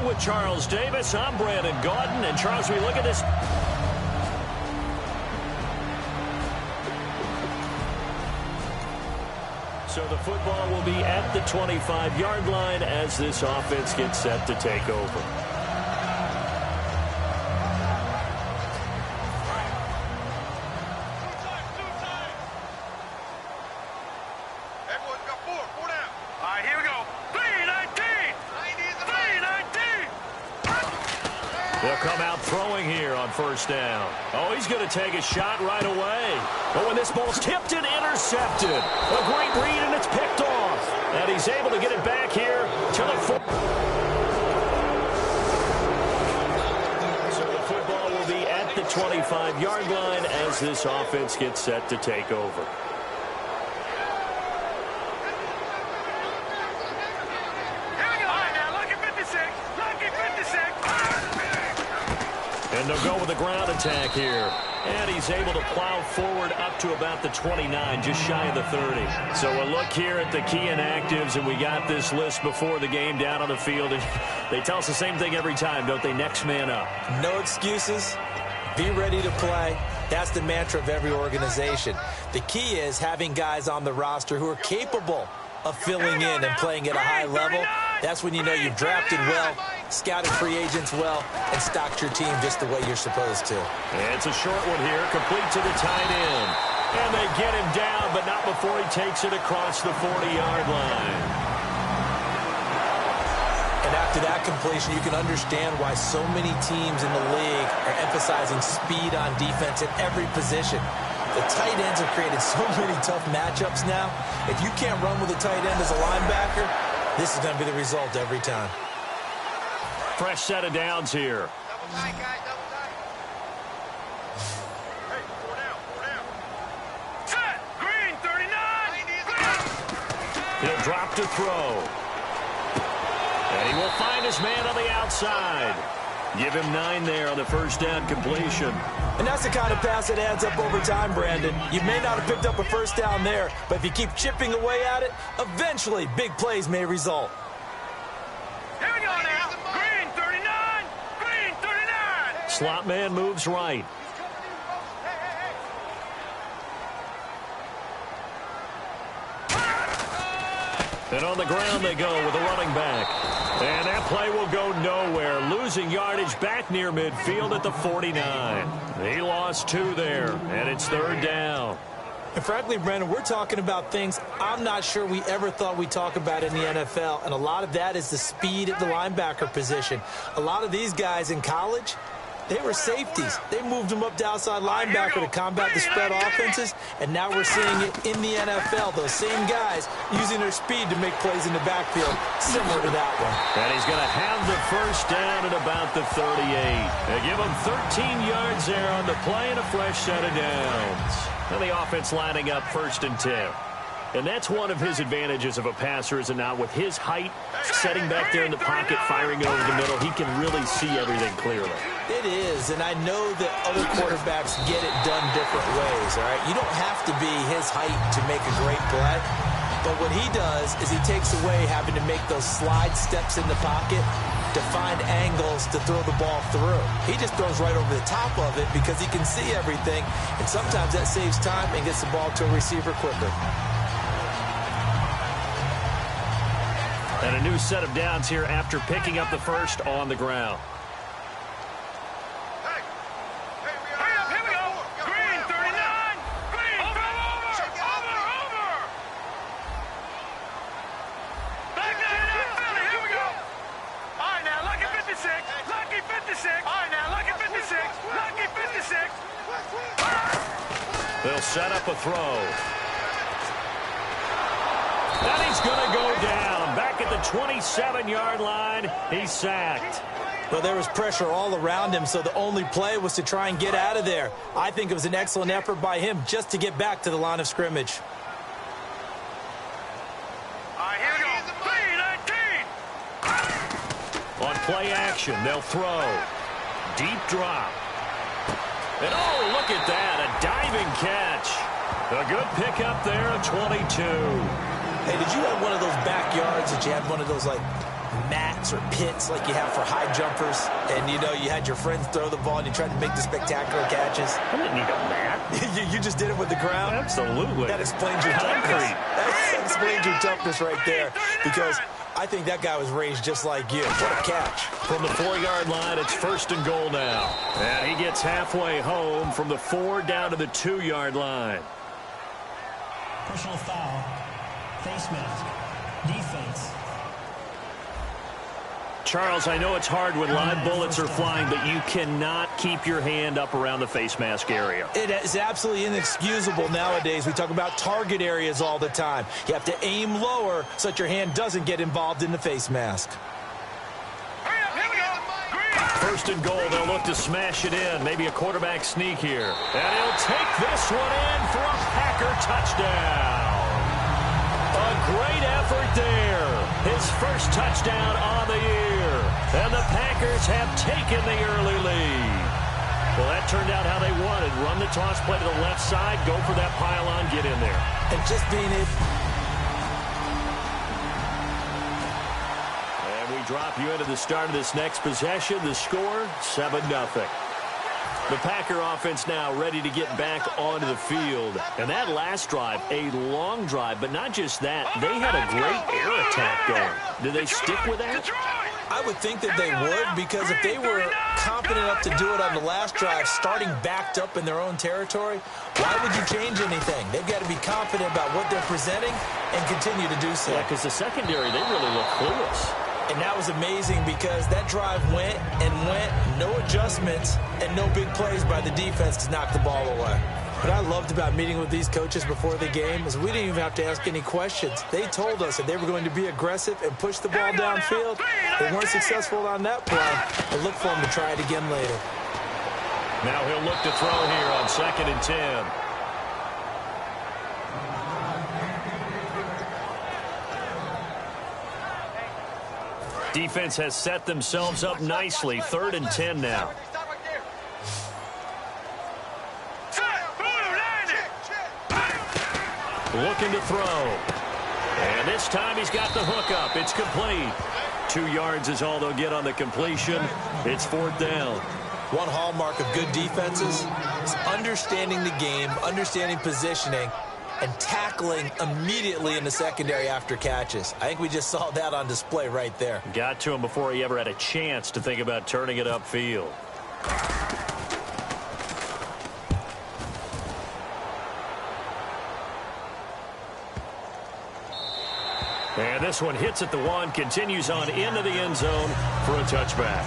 Along with Charles Davis, I'm Brandon Gaudin. And Charles, we look at this. So the football will be at the 25-yard line as this offense gets set to take over. They'll come out throwing here on first down. Oh, he's going to take a shot right away. Oh, and this ball's tipped and intercepted. A great read, and it's picked off. And he's able to get it back here to the foot. So the football will be at the 25-yard line as this offense gets set to take over. And they'll go with a ground attack here. And he's able to plow forward up to about the 29, just shy of the 30. So a look here at the key inactives, and we got this list before the game down on the field. And they tell us the same thing every time, don't they? Next man up. No excuses. Be ready to play. That's the mantra of every organization. The key is having guys on the roster who are capable of filling in and playing at a high level. That's when you know you've drafted well, scouted free agents well, and stocked your team just the way you're supposed to. And it's a short one here, complete to the tight end. And they get him down, but not before he takes it across the 40-yard line. And after that completion, you can understand why so many teams in the league are emphasizing speed on defense at every position. The tight ends have created so many tough matchups now. If you can't run with a tight end as a linebacker, this is going to be the result every time. Fresh set of downs here. Double tight, guys, double tight. Hey, 4 down, 4 down. Set! Green, 39! He'll drop to throw. And he will find his man on the outside. Give him 9 there on the first down completion. And that's the kind of pass that adds up over time, Brandon. You may not have picked up a first down there, but if you keep chipping away at it, eventually big plays may result. Here we go now. Green, 39! Green, 39! Slot man moves right. And on the ground they go with a running back. And that play will go nowhere. Losing yardage back near midfield at the 49. He lost 2 there, and it's 3rd down. And frankly, Brandon, we're talking about things I'm not sure we ever thought we'd talk about in the NFL. And a lot of that is the speed at the linebacker position. A lot of these guys in college, they were safeties. They moved them up to outside linebacker to combat the spread offenses, and now we're seeing it in the NFL. Those same guys using their speed to make plays in the backfield, similar to that one. And he's going to have the first down at about the 38. They give him 13 yards there on the play and a fresh set of downs. And the offense lining up 1st and 10. And that's one of his advantages of a passer, is it not? With his height, setting back there in the pocket, firing it over the middle, he can really see everything clearly. It is, and I know that other quarterbacks get it done different ways, all right? You don't have to be his height to make a great play, but what he does is he takes away having to make those slide steps in the pocket to find angles to throw the ball through. He just throws right over the top of it because he can see everything, and sometimes that saves time and gets the ball to a receiver quicker. And a new set of downs here after picking up the first on the ground. Here we go. Green, 39! Green, over! Back down, Philly, here we go. All right, now, lucky 56. Lucky 56. All right, now, lucky 56. Lucky 56. They'll set up a throw. And he's going to go down. Back at the 27-yard line, he's sacked. Well, there was pressure all around him, so the only play was to try and get out of there. I think it was an excellent effort by him just to get back to the line of scrimmage. All right, here we go. 3-19. On play action, they'll throw. Deep drop. And oh, look at that, a diving catch. A good pickup there at 22. Hey, did you have one of those backyards that you had one of those, like, mats or pits like you have for high jumpers, and you know you had your friends throw the ball and you tried to make the spectacular catches. I didn't need a mat. you just did it with the ground? Absolutely. That explains your toughness. That explains your toughness right there, because I think that guy was raised just like you. What a catch. From the 4-yard line, it's 1st and goal now. And he gets halfway home from the 4 down to the 2-yard line. Personal foul. Face mask. Defense. Charles, I know it's hard when live bullets are flying, but you cannot keep your hand up around the face mask area. It is absolutely inexcusable nowadays. We talk about target areas all the time. You have to aim lower so that your hand doesn't get involved in the face mask. Here we go. Green. 1st and goal, they'll look to smash it in. Maybe a quarterback sneak here. And he'll take this one in for a Packer touchdown. A great effort there. His first touchdown on the year. And the Packers have taken the early lead. Well, that turned out how they wanted. Run the toss play to the left side, go for that pylon, get in there. And just being able... And we drop you into the start of this next possession. The score, 7-0. The Packer offense now ready to get back onto the field. And that last drive, a long drive, but not just that. They had a great air attack going. Do they stick with that? I would think that they would, because if they were confident enough to do it on the last drive, starting backed up in their own territory, why would you change anything? They've got to be confident about what they're presenting and continue to do so. Yeah, because the secondary, they really look clueless. And that was amazing, because that drive went and went, no adjustments, and no big plays by the defense to knock the ball away. What I loved about meeting with these coaches before the game is we didn't even have to ask any questions. They told us that they were going to be aggressive and push the ball downfield. They weren't successful on that play, but look for them to try it again later. Now he'll look to throw here on 2nd and 10. Defense has set themselves up nicely. 3rd and 10 now. Stop right there. Looking to throw. And this time he's got the hook up. It's complete. 2 yards is all they'll get on the completion. It's 4th down. One hallmark of good defenses is understanding the game, understanding positioning, and tackling immediately in the secondary after catches. I think we just saw that on display right there. Got to him before he ever had a chance to think about turning it upfield. And this one hits at the 1, continues on into the end zone for a touchback.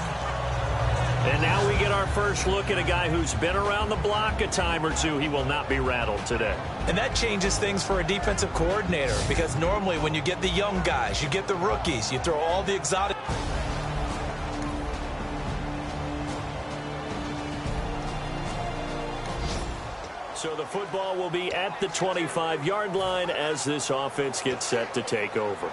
And now we get our first look at a guy who's been around the block a time or two. He will not be rattled today. And that changes things for a defensive coordinator, because normally when you get the young guys, you get the rookies, you throw all the exotic... So the football will be at the 25-yard line as this offense gets set to take over.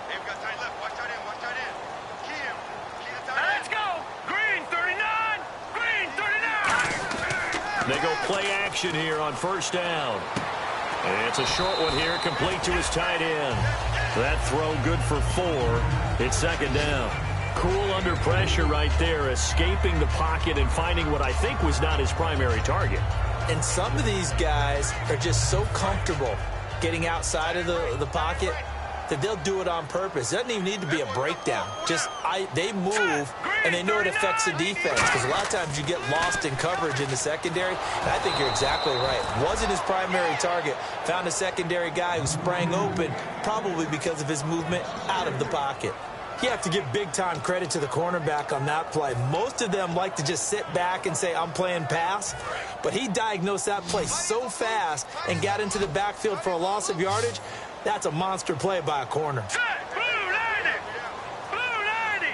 Hey, we got tight left. Watch tight end. Watch tight end. Key him. Key the tight Let's end. go. Green 39. Green 39. They go play action here on 1st down. And it's a short one here, complete to his tight end. That throw good for 4. It's 2nd down. Cool under pressure right there, escaping the pocket and finding what I think was not his primary target. And some of these guys are just so comfortable getting outside of the pocket that they'll do it on purpose. It doesn't even need to be a breakdown. They move, and they know it affects the defense, because a lot of times you get lost in coverage in the secondary, and I think you're exactly right. Wasn't his primary target. Found a secondary guy who sprang open, probably because of his movement out of the pocket. You have to give big-time credit to the cornerback on that play. Most of them like to just sit back and say, I'm playing pass. But he diagnosed that play so fast and got into the backfield for a loss of yardage. That's a monster play by a corner. Blue 90. Blue 90.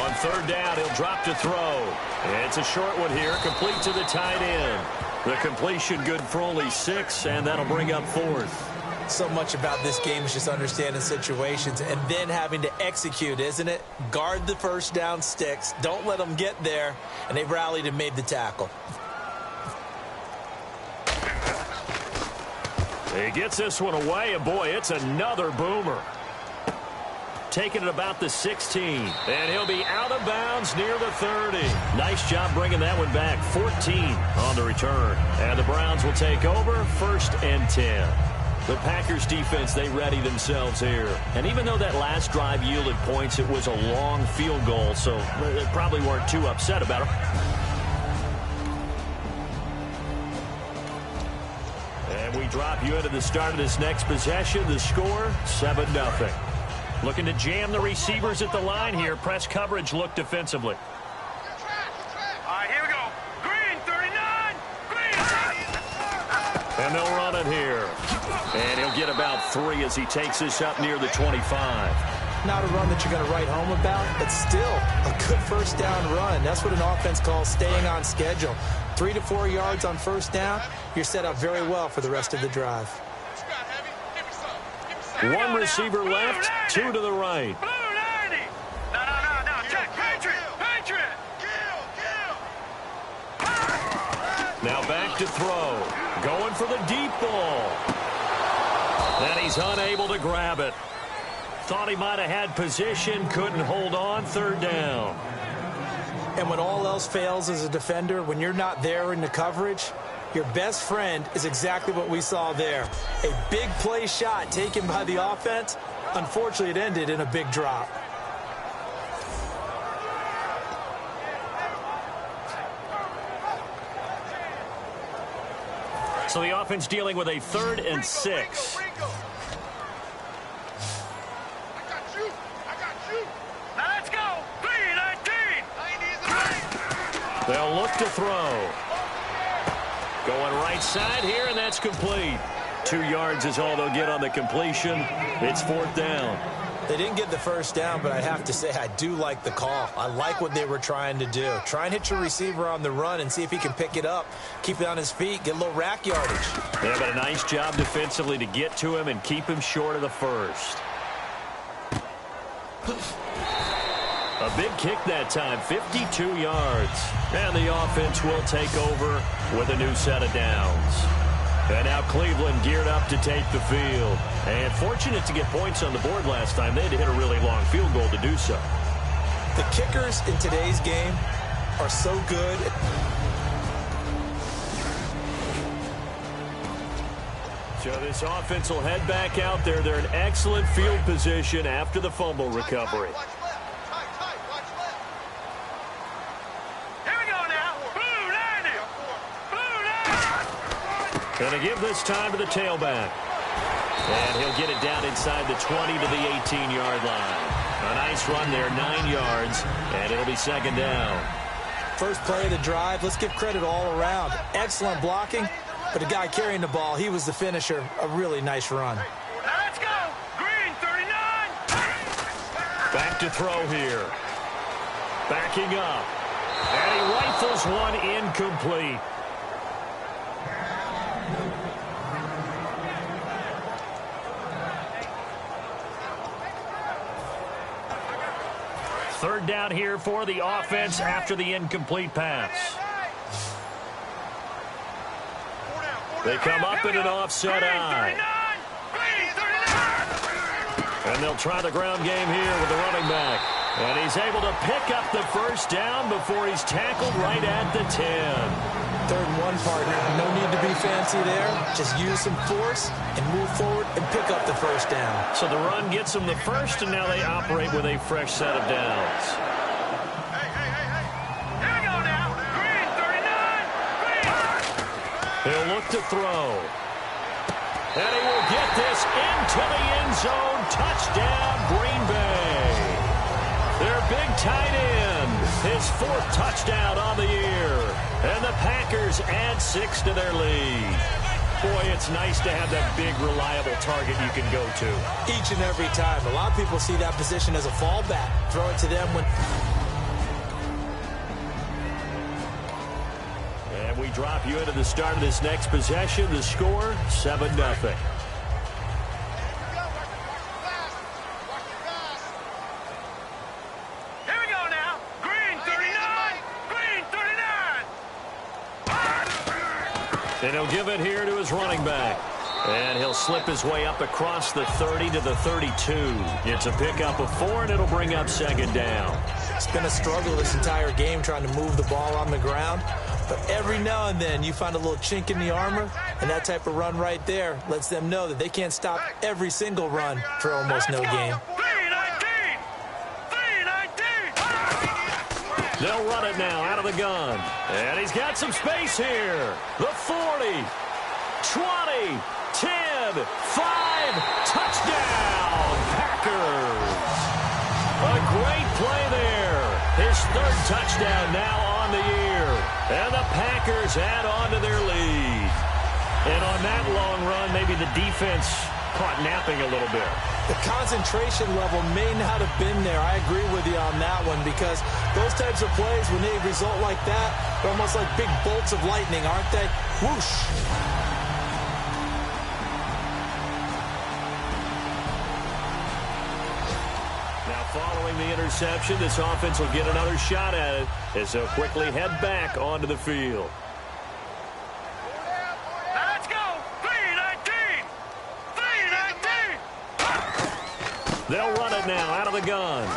On 3rd down, he'll drop to throw. And it's a short one here, complete to the tight end. The completion good for only 6, and that'll bring up 4th. So much about this game is just understanding situations and then having to execute, isn't it? Guard the 1st down sticks. Don't let them get there. And they rallied and made the tackle. He gets this one away, and boy, it's another boomer. Taking it about the 16, and he'll be out of bounds near the 30. Nice job bringing that one back. 14 on the return, and the Browns will take over 1st and 10. The Packers defense, they ready themselves here. And even though that last drive yielded points, it was a long field goal, so they probably weren't too upset about it. And we drop you into the start of this next possession. The score, 7-0. Looking to jam the receivers at the line here. Press coverage look defensively. All right, here we go. Green, 39. Green. And they'll run it here. And he'll get about 3 as he takes this up near the 25. Not a run that you're going to write home about, but still a good first down run. That's what an offense calls staying on schedule. 3 to 4 yards on first down. You're set up very well for the rest of the drive. One receiver left, 2 to the right. Blue 90. No. Check. Patriot. Now back to throw. Going for the deep ball. And he's unable to grab it. Thought he might have had position, couldn't hold on. 3rd down. And when all else fails as a defender, when you're not there in the coverage, your best friend is exactly what we saw there. A big play shot taken by the offense. Unfortunately, it ended in a big drop. So the offense dealing with a 3rd and 6. Let's go. 3-19. They'll look to throw. Going right side here, and that's complete. 2 yards is all they'll get on the completion. It's 4th down. They didn't get the first down, but I have to say I do like the call. I like what they were trying to do. Try and hit your receiver on the run and see if he can pick it up, keep it on his feet, get a little rack yardage. Yeah, but a nice job defensively to get to him and keep him short of the first. A big kick that time, 52 yards. And the offense will take over with a new set of downs. And now Cleveland geared up to take the field. And fortunate to get points on the board last time. They had to hit a really long field goal to do so. The kickers in today's game are so good. So this offense will head back out there. They're in excellent field position after the fumble recovery. Going to give this time to the tailback. And he'll get it down inside the 20 to the 18-yard line. A nice run there, 9 yards, and it'll be 2nd down. First play of the drive, let's give credit all around. Excellent blocking, but the guy carrying the ball, he was the finisher. A really nice run. Let's go. Green, 39. Back to throw here. Backing up. And he rifles one incomplete. Third down here for the offense after the incomplete pass. They come up in an offset eye. And they'll try the ground game here with the running back. And he's able to pick up the first down before he's tackled right at the 10. 3rd and 1, partner. No need to be fancy there. Just use some force and move forward and pick up the first down. So the run gets them the first, and now they operate with a fresh set of downs. Here we go now. Green, 39. Green. He'll look to throw. And he will get this into the end zone. Touchdown, Green Bay. Their big tight end. His 4th touchdown on the year. And the Packers add 6 to their lead. Boy, it's nice to have that big, reliable target you can go to. Each and every time. A lot of people see that position as a fallback. Throw it to them when... And we drop you into the start of this next possession. The score, 7-0. And he'll give it here to his running back. And he'll slip his way up across the 30 to the 32. It's a pickup of 4, and it'll bring up second down. It's been a struggle this entire game trying to move the ball on the ground. But every now and then you find a little chink in the armor, and that type of run right there lets them know that they can't stop every single run for almost no gain. They'll run it now out of the gun. And he's got some space here. The 40, 20, 10, 5, touchdown, Packers. A great play there. His third touchdown now on the year. And the Packers add on to their lead. And on that long run, maybe the defense caught napping a little bit. The concentration level may not have been there. I agree with you on that one, because those types of plays, when they result like that, they're almost like big bolts of lightning, aren't they? Whoosh. Now following the interception, this offense will get another shot at it as they'll quickly head back onto the field. They'll run it now out of the gun.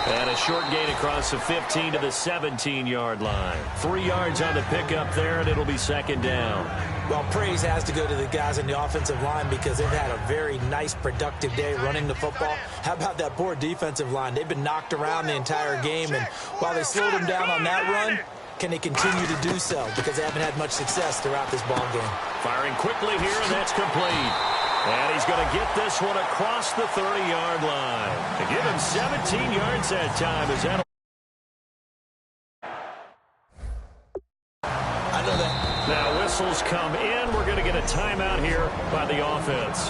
And a short gain across the 15 to the 17-yard line. 3 yards on the pickup there, and it'll be second down. Well, praise has to go to the guys on the offensive line because they've had a very nice, productive day running the football. How about that poor defensive line? They've been knocked around the entire game, and while they slowed them down on that run, can they continue to do so? Because they haven't had much success throughout this ball game. Firing quickly here, and that's complete. And he's going to get this one across the 30-yard line. To give him 17 yards that time. Is that? I know that. Now whistles come in. We're going to get a timeout here by the offense.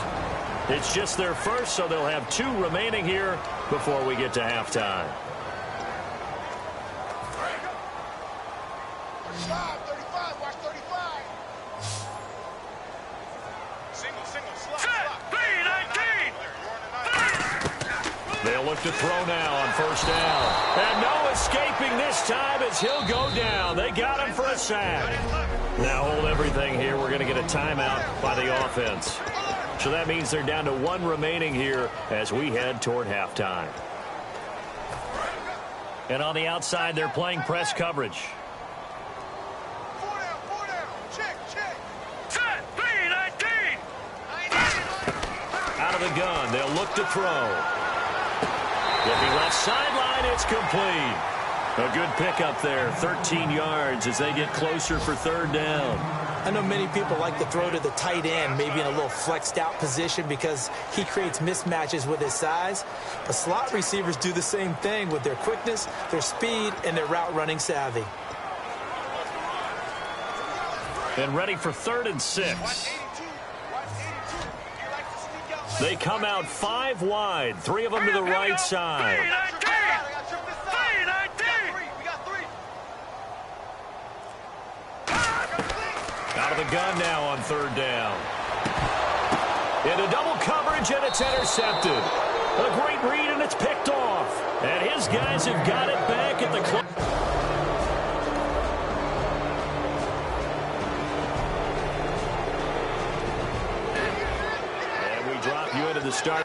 It's just their first, so they'll have 2 remaining here before we get to halftime. 35, watch 35. They'll look to throw now on first down. And no escaping this time as he'll go down. They got him for a sack. Now hold everything here. We're going to get a timeout by the offense. So that means they're down to 1 remaining here as we head toward halftime. And on the outside, they're playing press coverage. 4 down. Check. Set, 3-19. Out of the gun, they'll look to throw. Looking left sideline, it's complete. A good pickup there, 13 yards as they get closer for third down. I know many people like to throw to the tight end, maybe in a little flexed out position because he creates mismatches with his size. But slot receivers do the same thing with their quickness, their speed, and their route running savvy. And ready for 3rd and 6. They come out 5 wide, 3 of them to the right side. Out of the gun now on 3rd down. Into double coverage, and it's intercepted. A great read, and it's picked off. And his guys have got it back at the clock. And we drop you into the start.